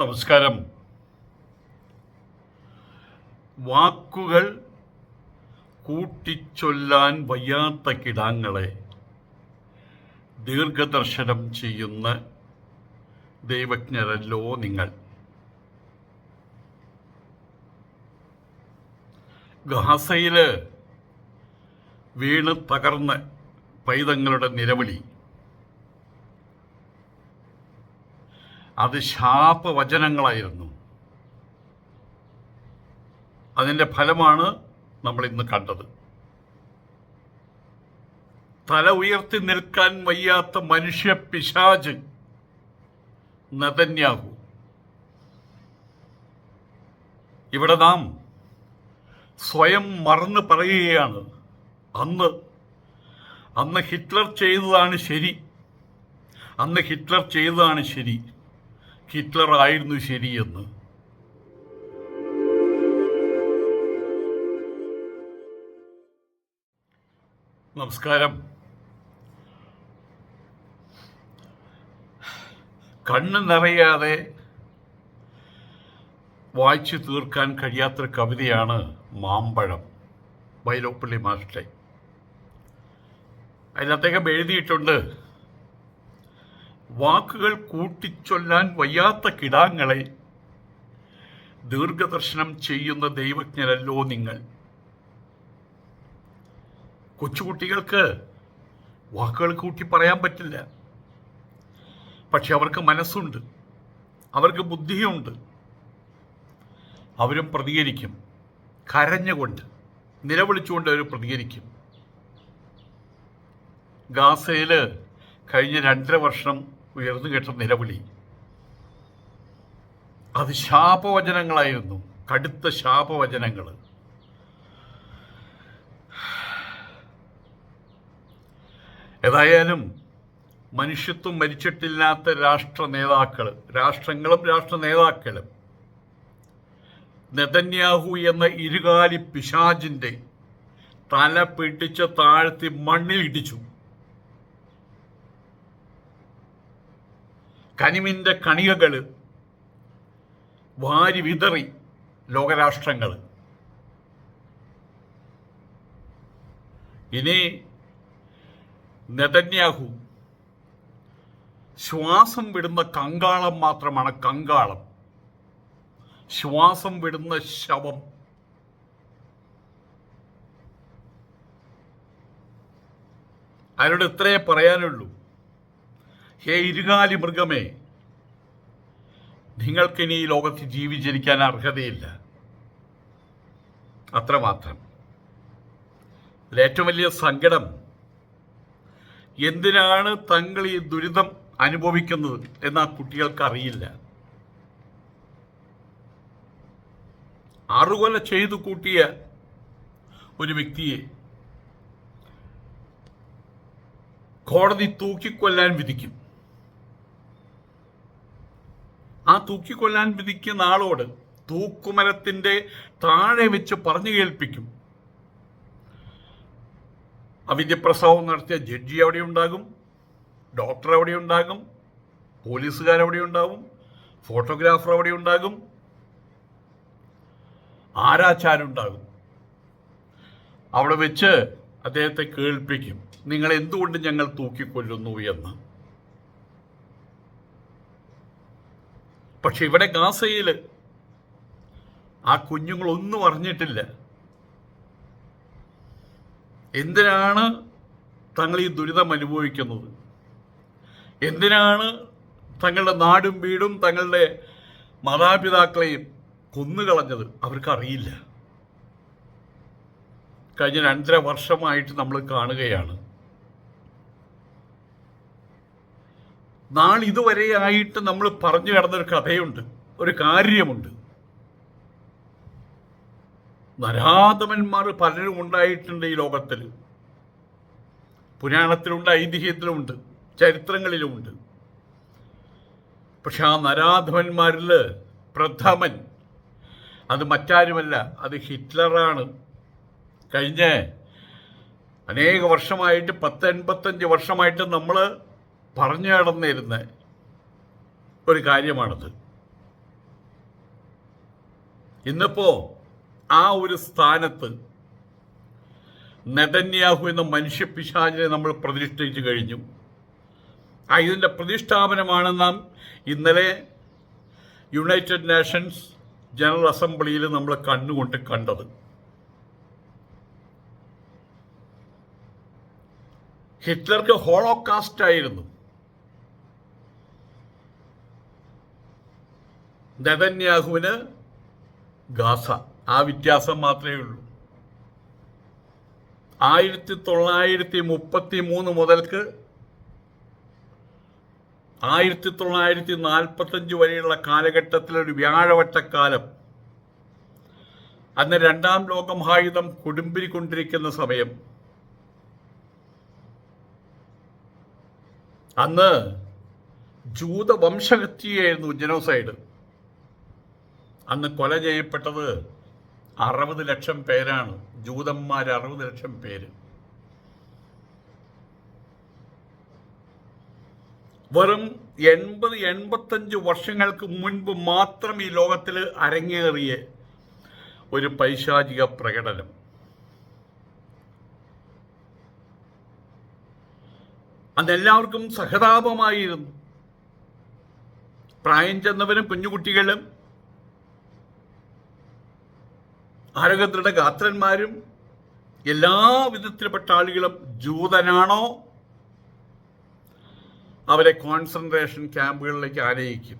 നമസ്കാരം. വാക്കുകൾ കൂട്ടിച്ചൊല്ലാൻ വയ്യാത്ത കിടാങ്ങളെ ദീർഘദർശനം ചെയ്യുന്ന ദൈവജ്ഞരല്ലോ നിങ്ങൾ. ഗാസയില് വീണ് തകർന്ന് പൈതങ്ങളുടെ നിലവിളി, അത് ശാപവചനങ്ങളായിരുന്നു. അതിൻ്റെ ഫലമാണ് നമ്മൾ ഇന്ന് കണ്ടത്. തല ഉയർത്തി നിൽക്കാൻ വയ്യാത്ത മനുഷ്യ പിശാച് നെതന്യാഹു. ഇവിടെ നാം സ്വയം മറന്നു പറയുകയാണ്, അന്ന് ഹിറ്റ്ലർ ചെയ്തതാണ് ശരി, ഹിറ്റ്ലർ ആയിരുന്നു ശരിയെന്ന്. നമസ്കാരം. കണ്ണ് നിറയാതെ വായിച്ചു തീർക്കാൻ കഴിയാത്തൊരു കവിതയാണ് മാമ്പഴം, വൈലോപ്പിള്ളി മാസ്റ്റർ. അതിൽ അദ്ദേഹം എഴുതിയിട്ടുണ്ട്, വാക്കുകൾ കൂട്ടിച്ചൊല്ലാൻ വയ്യാത്ത കിടാങ്ങളെ ദീർഘദർശനം ചെയ്യുന്ന ദൈവജ്ഞരല്ലോ നിങ്ങൾ. കൊച്ചുകുട്ടികൾക്ക് വാക്കുകൾ കൂട്ടി പറയാൻ പറ്റില്ല, പക്ഷെ അവർക്ക് മനസ്സുണ്ട്, അവർക്ക് ബുദ്ധിയുണ്ട്. അവരും പ്രതികരിക്കും, കരഞ്ഞുകൊണ്ട്, നിലവിളിച്ചുകൊണ്ട് അവർ പ്രതികരിക്കും. ഗാസയിൽ കഴിഞ്ഞ 2.5 വർഷം ഉയർന്നു കേട്ട നിലവിളി, അത് ശാപവചനങ്ങളായിരുന്നു, കടുത്ത ശാപവചനങ്ങൾ. ഏതായാലും മനുഷ്യത്വം മരിച്ചിട്ടില്ലാത്ത രാഷ്ട്രങ്ങളും രാഷ്ട്ര നേതാക്കളും നെതന്യാഹു എന്ന ഇരുകാലി പിശാചിന്റെ തല പിടിച്ച് താഴ്ത്തി മണ്ണിൽ ഇടിച്ചു. കനിമിന്റെ കണികകൾ വാരി വിതറി ലോകരാഷ്ട്രങ്ങൾ. ഇനി നെതന്യാഹു ശ്വാസം വിടുന്ന കങ്കാളം മാത്രമാണ്, കങ്കാളം, ശ്വാസം വിടുന്ന ശവം. അതിനോട് ഇത്രയേ പറയാനുള്ളൂ, ഹേ ഇരുകാലി മൃഗമേ, നിങ്ങൾക്കിനി ഈ ലോകത്ത് ജീവിച്ചിരിക്കാൻ അർഹതയില്ല. അത്രമാത്രം. ഇതിലേറ്റവും വലിയ സങ്കടം, എന്തിനാണ് തങ്ങൾ ഈ ദുരിതം അനുഭവിക്കുന്നത് എന്ന് ആ കുട്ടികൾക്ക് അറിയില്ല. 6 കൊല ചെയ്തു കൂട്ടിയ ഒരു വ്യക്തിയെ കോടതി തൂക്കിക്കൊല്ലാൻ വിധിക്കും. ആ തൂക്കിക്കൊല്ലാൻ വിധിക്കുന്ന ആളോട് തൂക്കുമരത്തിന്റെ താഴെ വെച്ച് പറഞ്ഞു കേൾപ്പിക്കും. അവിദ്യപ്രസവം നടത്തിയ ജഡ്ജി അവിടെ ഉണ്ടാകും, ഡോക്ടർ അവിടെ ഉണ്ടാകും, പോലീസുകാരവിടെ ഉണ്ടാകും, ഫോട്ടോഗ്രാഫർ അവിടെ ഉണ്ടാകും, ആരാച്ചാരുണ്ടാകും. അവിടെ വെച്ച് അദ്ദേഹത്തെ കേൾപ്പിക്കും, നിങ്ങൾ എന്തുകൊണ്ട് ഞങ്ങൾ തൂക്കിക്കൊല്ലുന്നു എന്ന്. പക്ഷെ ഇവിടെ ഗാസയിൽ ആ കുഞ്ഞുങ്ങളൊന്നും അറിഞ്ഞിട്ടില്ല. എന്തിനാണ് തങ്ങൾ ഈ ദുരിതം അനുഭവിക്കുന്നത്, എന്തിനാണ് തങ്ങളുടെ നാടും വീടും തങ്ങളുടെ മാതാപിതാക്കളെയും കൊന്നുകളഞ്ഞത്, അവർക്കറിയില്ല. കഴിഞ്ഞ 2.5 വർഷമായിട്ട് നമ്മൾ കാണുകയാണ്. നാളിതുവരെയായിട്ട് നമ്മൾ പറഞ്ഞു കിടന്നൊരു കഥയുണ്ട്, ഒരു കാര്യമുണ്ട്. നരാധമന്മാർ പലരും ഉണ്ടായിട്ടുണ്ട് ഈ ലോകത്തിൽ. പുരാണത്തിലുണ്ട്, ഐതിഹ്യത്തിലുമുണ്ട്, ചരിത്രങ്ങളിലുമുണ്ട്. പക്ഷെ ആ നരാധമന്മാരിൽ പ്രഥമൻ അത് മറ്റാരുമല്ല, അത് ഹിറ്റ്ലറാണ്. കഴിഞ്ഞ അനേക വർഷമായിട്ട് 10-85 വർഷമായിട്ട് നമ്മൾ പറഞ്ഞു നടന്നിരുന്ന ഒരു കാര്യമാണത്. ഇന്നിപ്പോ ആ ഒരു സ്ഥാനത്ത് നെതന്യാഹു എന്ന മനുഷ്യപിശാചിനെ നമ്മൾ പ്രതിഷ്ഠിച്ചു കഴിഞ്ഞു. ഇതിൻ്റെ പ്രതിഷ്ഠാപനമാണ് നാം ഇന്നലെ യുണൈറ്റഡ് നേഷൻസ് ജനറൽ അസംബ്ലിയിൽ നമ്മൾ കണ്ണുകൊണ്ട് കണ്ടത്. ഹിറ്റ്ലർക്ക് ഹോളോകാസ്റ്റ് ആയിരുന്നു, നെതന്യാഹുവിന് ഗാസ. ആ വ്യത്യാസം മാത്രമേ ഉള്ളൂ. 1933 മുതൽക്ക് 1945 വരെയുള്ള കാലഘട്ടത്തിലൊരു വ്യാഴവട്ടക്കാലം, അന്ന് രണ്ടാം ലോകമഹായുധം കൊടുമ്പിരിക്കൊണ്ടിരിക്കുന്ന സമയം, അന്ന് ജൂത വംശഹത്യയായിരുന്നു, ജനോസൈഡ്. അന്ന് കൊല ചെയ്യപ്പെട്ടത് 60 ലക്ഷം പേരാണ്, ജൂതന്മാർ 60 ലക്ഷം പേര്. വെറും 80-85 വർഷങ്ങൾക്ക് മുൻപ് മാത്രം ഈ ലോകത്തിൽ അരങ്ങേറിയ ഒരു പൈശാചിക പ്രകടനം. അതെല്ലാവർക്കും സഹതാപമായിരുന്നു. പ്രായം ചെന്നവരും കുഞ്ഞുകുട്ടികളും ആരോഗ്യത്തിലുള്ള ഗാത്രന്മാരും എല്ലാ വിധത്തിൽപ്പെട്ട ആളുകളും ജൂതനാണോ അവരെ കോൺസെൻട്രേഷൻ ക്യാമ്പുകളിലേക്ക് ആനയിക്കും.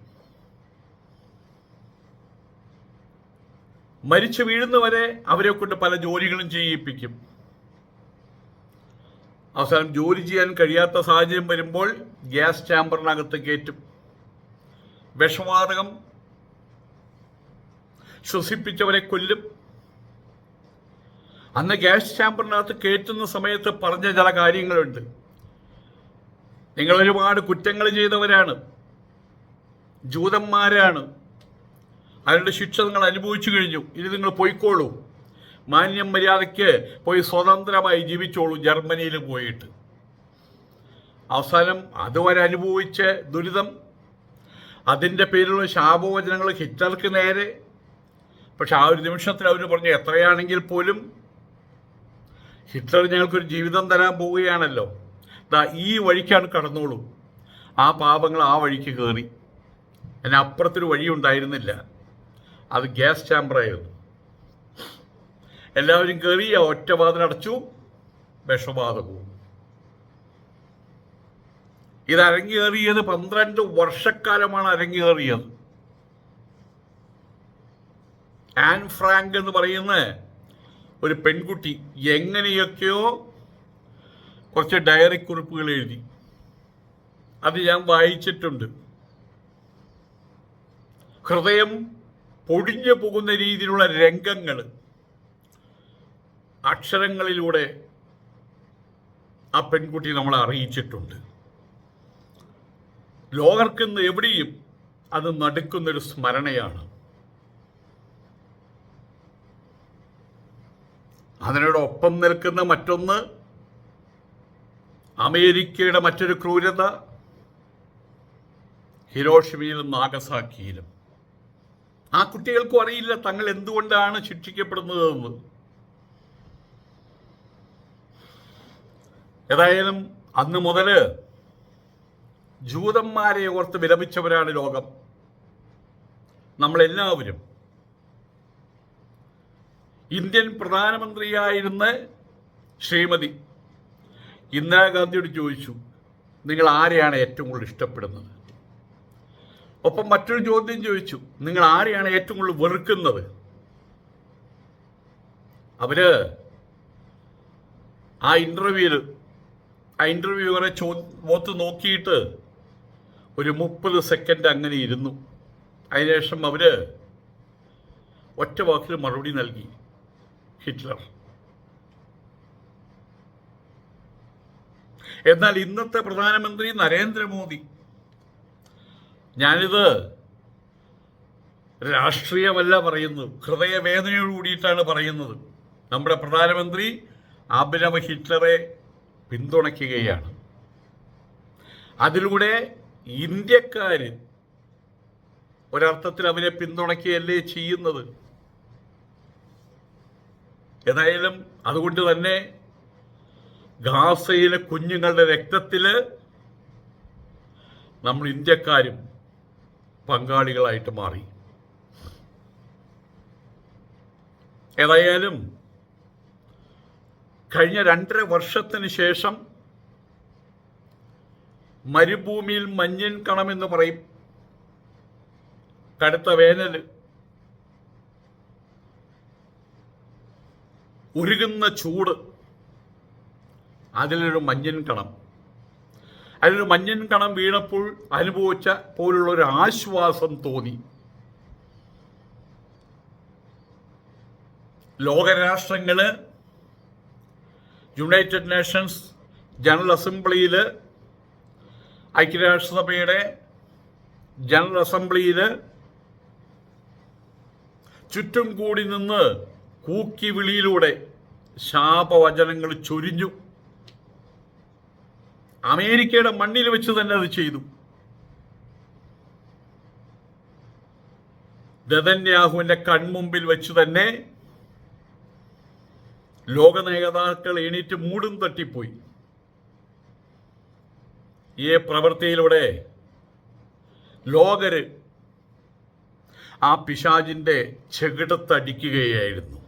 മരിച്ചു വീഴുന്നവരെ അവരെ കൊണ്ട് പല ജോലികളും ചെയ്യിപ്പിക്കും. അവസാനം ജോലി ചെയ്യാൻ കഴിയാത്ത സാഹചര്യം വരുമ്പോൾ ഗ്യാസ് ചാമ്പറിനകത്ത് കയറ്റും. വിഷവാതകം ശ്വസിപ്പിച്ചവരെ കൊല്ലും. അന്ന് ഗ്യാസ് ചാമ്പറിനകത്ത് കയറ്റുന്ന സമയത്ത് പറഞ്ഞ ചില കാര്യങ്ങളുണ്ട്. നിങ്ങൾ ഒരുപാട് കുറ്റങ്ങൾ ചെയ്തവരാണ്, ജൂതന്മാരാണ്, അതിൻ്റെ ശിക്ഷ നിങ്ങൾ അനുഭവിച്ചു കഴിഞ്ഞു, ഇനി നിങ്ങൾ പോയിക്കോളൂ, മാന്യം മര്യാദയ്ക്ക് പോയി സ്വതന്ത്രമായി ജീവിച്ചോളൂ ജർമ്മനിയിൽ പോയിട്ട്. അവസാനം അതുവരെ അനുഭവിച്ച ദുരിതം, അതിൻ്റെ പേരിലുള്ള ശാപവചനങ്ങൾ ഹിറ്റ്ലർക്ക് നേരെ. പക്ഷെ ആ ഒരു നിമിഷത്തിൽ അവർ പറഞ്ഞു, എത്രയാണെങ്കിൽ പോലും ഹിറ്റ്ലർ ഞങ്ങൾക്കൊരു ജീവിതം തരാൻ പോവുകയാണല്ലോ, ഈ വഴിക്കാണ് കടന്നോളൂ. ആ പാപങ്ങൾ ആ വഴിക്ക് കയറി. അതിന് അപ്പുറത്തൊരു വഴി ഉണ്ടായിരുന്നില്ല, അത് ഗ്യാസ് ചാമ്പറായിരുന്നു. എല്ലാവരും കയറി, ആ ഒറ്റ വാതിലടച്ചു, വിഷവാതകവും. ഇത് അരങ്ങേറിയത് 12 വർഷക്കാലമാണ് അരങ്ങേറിയത്. ആൻ ഫ്രാങ്ക് എന്ന് പറയുന്ന ഒരു പെൺകുട്ടി എങ്ങനെയൊക്കെയോ കുറച്ച് ഡയറി കുറിപ്പുകൾ എഴുതി. അത് ഞാൻ വായിച്ചിട്ടുണ്ട്. ഹൃദയം പൊടിഞ്ഞു പോകുന്ന രീതിയിലുള്ള രംഗങ്ങൾ അക്ഷരങ്ങളിലൂടെ ആ പെൺകുട്ടി നമ്മളെ അറിയിച്ചിട്ടുണ്ട്. ലോകർക്കിന്ന് എവിടെയും അത് നടുക്കുന്നൊരു സ്മരണയാണ്. അതിനോടൊപ്പം നിൽക്കുന്ന മറ്റൊന്ന് അമേരിക്കയുടെ മറ്റൊരു ക്രൂരത, ഹിരോഷിമയിലും നാഗസാക്കിയിലും. ആ കുട്ടികൾക്കും അറിയില്ല തങ്ങൾ എന്തുകൊണ്ടാണ് ശിക്ഷിക്കപ്പെടുന്നതെന്ന്. ഏതായാലും അന്ന് മുതൽ ജൂതന്മാരെ ഓർത്ത് വിലപിച്ചവരാണ് ലോകം, നമ്മളെല്ലാവരും. ഇന്ത്യൻ പ്രധാനമന്ത്രിയായിരുന്ന ശ്രീമതി ഇന്ദിരാഗാന്ധിയോട് ചോദിച്ചു, നിങ്ങൾ ആരെയാണ് ഏറ്റവും കൂടുതൽ ഇഷ്ടപ്പെടുന്നത്? ഒപ്പം മറ്റൊരു ചോദ്യം ചോദിച്ചു, നിങ്ങൾ ആരെയാണ് ഏറ്റവും കൂടുതൽ വെറുക്കുന്നത്? അവര് ആ ഇന്റർവ്യൂവറെ മുഖത്ത് നോക്കിയിട്ട് ഒരു 30 സെക്കൻഡ് അങ്ങനെ ഇരുന്നു. അതിനുശേഷം അവര് ഒറ്റ വാക്കിൽ മറുപടി നൽകി, ഹിറ്റ്ലർ. എന്നാൽ ഇന്നത്തെ പ്രധാനമന്ത്രി നരേന്ദ്രമോദി, ഞാനിത് രാഷ്ട്രീയമല്ല പറയുന്നത്, ഹൃദയവേദനയോട് കൂടിയിട്ടാണ് പറയുന്നത്. നമ്മുടെ പ്രധാനമന്ത്രി അഭിനവ ഹിറ്റ്ലറെ പിന്തുണയ്ക്കുകയാണ്. അതിലൂടെ ഇന്ത്യക്കാര് ഒരർത്ഥത്തിൽ അവരെ പിന്തുണയ്ക്കുകയല്ലേ ചെയ്യുന്നത്. ഏതായാലും അതുകൊണ്ട് തന്നെ ഗാസയിലെ കുഞ്ഞുങ്ങളുടെ രക്തത്തിൽ നമ്മൾ ഇന്ത്യക്കാരും പങ്കാളികളായിട്ട് മാറി. ഏതായാലും കഴിഞ്ഞ 2.5 വർഷത്തിന് ശേഷം മരുഭൂമിയിൽ മഞ്ഞിൻ കണമെന്ന് പറയും, കടുത്ത വേനൽ, ഉരുകുന്ന ചൂട്, അതിലൊരു മഞ്ഞിൻ കണം. അതിലൊരു മഞ്ഞിൻ കണം വീണപ്പോൾ അനുഭവിച്ച പോലുള്ളൊരു ആശ്വാസം തോന്നി. ലോകരാഷ്ട്രങ്ങള് യുണൈറ്റഡ് നേഷൻസ് ജനറൽ അസംബ്ലിയിൽ, ഐക്യരാഷ്ട്രസഭയുടെ ജനറൽ അസംബ്ലിയിൽ ചുറ്റും കൂടി നിന്ന് കൂക്കി വിളിയിലൂടെ ശാപവചനങ്ങൾ ചൊരിഞ്ഞു. അമേരിക്കയുടെ മണ്ണിൽ വെച്ച് തന്നെ അത് ചെയ്തു. നെതന്യാഹുവിന്റെ കൺമുമ്പിൽ വെച്ച് തന്നെ ലോക നേതാക്കൾ എണീറ്റ് മൂടും തട്ടിപ്പോയി. ഈ പ്രവൃത്തിയിലൂടെ ലോകര് ആ പിശാചിന്റെ ചെകിടത്തടിക്കുകയായിരുന്നു.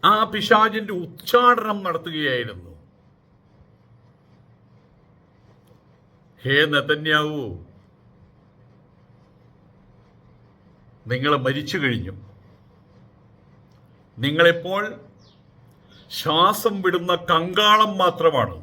ആ പിശാചിന്റെ ഉച്ചാടനം നടത്തുകയായിരുന്നു. ഹേ നെതന്യാഹു, നിങ്ങൾ മരിച്ചു കഴിഞ്ഞു. നിങ്ങളിപ്പോൾ ശ്വാസം വിടുന്ന കങ്കാളം മാത്രമാണ്.